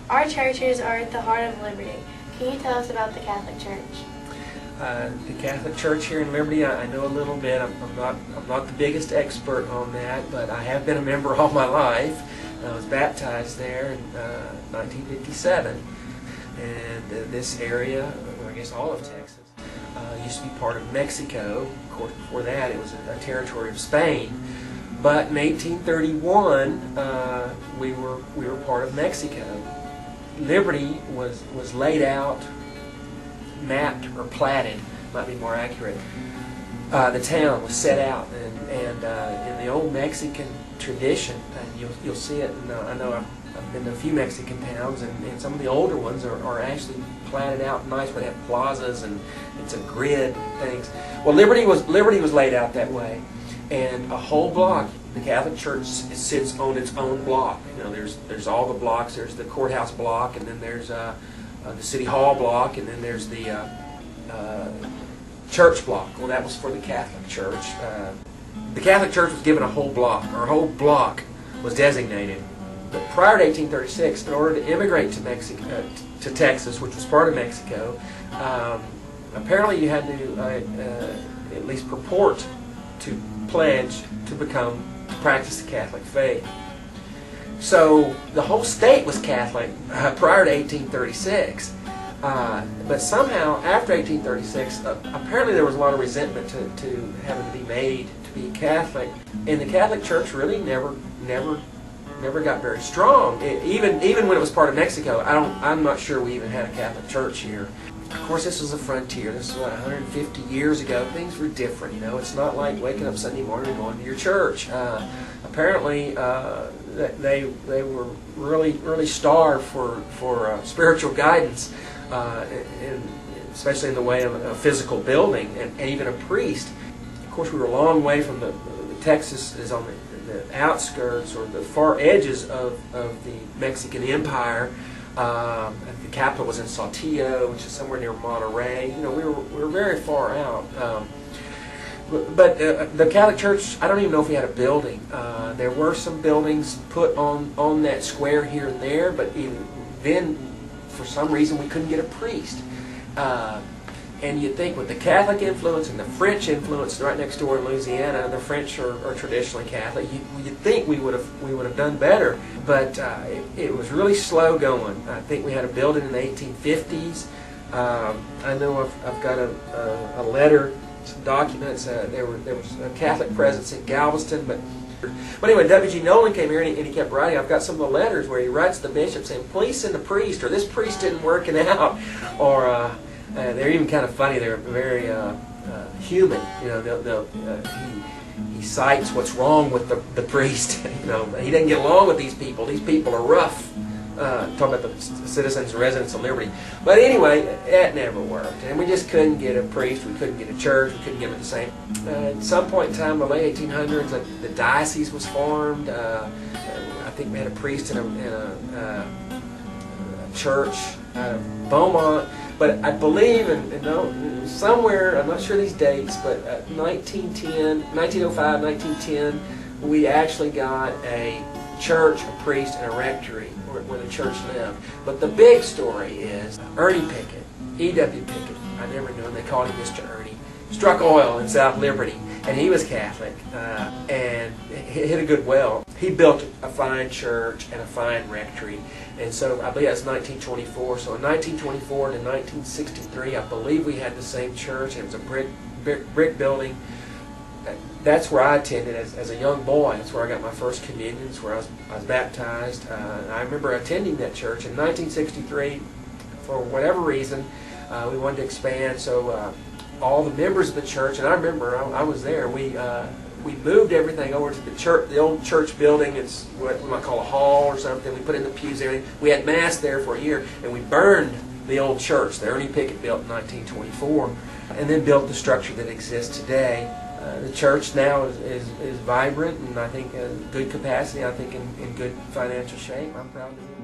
Our churches are at the heart of Liberty. Can you tell us about the Catholic Church? The Catholic Church here in Liberty, I know a little bit. I'm not the biggest expert on that, but I have been a member all my life. I was baptized there in 1957, and this area, or I guess all of Texas, used to be part of Mexico. Of course, before that, it was a territory of Spain. But in 1831, we were part of Mexico. Liberty was laid out, mapped or platted, might be more accurate. The town was set out, and in the old Mexican tradition, and you'll see it. And, I know I've been to a few Mexican towns, and some of the older ones are actually platted out nice, where they have plazas and it's a grid and things. Well, Liberty was laid out that way, and a whole block. The Catholic Church sits on its own block. You know, there's all the blocks. There's the courthouse block, and then there's the City Hall block, and then there's the church block. Well, that was for the Catholic Church. The Catholic Church was given a whole block, or a whole block was designated. But prior to 1836, in order to immigrate to to Texas, which was part of Mexico, apparently you had to at least purport to pledge to practice the Catholic faith. So the whole state was Catholic prior to 1836. But somehow, after 1836, apparently there was a lot of resentment to having to be made to be Catholic, and the Catholic Church really never got very strong. Even when it was part of Mexico, I'm not sure we even had a Catholic Church here. Of course, this was a frontier. This was 150 years ago. Things were different. You know, it's not like waking up Sunday morning and going to your church. Apparently, they were really starved for spiritual guidance. Especially in the way of a physical building and even a priest. Of course, we were a long way from Texas is on the outskirts or the far edges of the Mexican Empire. The capital was in Saltillo, which is somewhere near Monterrey. You know, we were very far out. But the Catholic Church, I don't even know if we had a building. There were some buildings put on that square here and there, but even then, for some reason, we couldn't get a priest. And you'd think with the Catholic influence and the French influence right next door in Louisiana, the French are traditionally Catholic, you'd think we would have done better. But it was really slow going. I think we had a building in the 1850s. I know I've got a letter, some documents. There was a Catholic presence in Galveston, but anyway, W.G. Nolan came here and he kept writing. I've got some of the letters where he writes to the bishop saying, please send a priest, or this priest isn't working out. Or they're even kind of funny. They're very human. You know, he cites what's wrong with the priest. You know, he doesn't get along with these people. These people are rough. Talking about the citizens and residents of Liberty. But anyway, that never worked. And we just couldn't get a priest. We couldn't get a church. We couldn't get them at the same. At some point in time, in the late 1800s, the diocese was formed. I think we had a priest in a church out of Beaumont. But I believe, somewhere, I'm not sure these dates, but 1905, 1910, we actually got a church, a priest, and a rectory where the church lived. But the big story is Ernie Pickett, E.W. Pickett, I never knew him, they called him Mr. Ernie, struck oil in South Liberty, and he was Catholic, and hit a good well. He built a fine church and a fine rectory, and so I believe that's 1924. So in 1924 to 1963, I believe we had the same church, and it was a brick building. That's where I attended as a young boy. That's where I got my first communion. That's where I was baptized. I remember attending that church in 1963. For whatever reason, we wanted to expand, so all the members of the church, and I remember I was there. We moved everything over to the church, the old church building. It's what we might call a hall or something. We put in the pews, everything. We had mass there for a year, and we burned the old church that Ernie Pickett built in 1924, and then built the structure that exists today. The church now is vibrant, and I think in good capacity. I think in good financial shape. I'm proud to be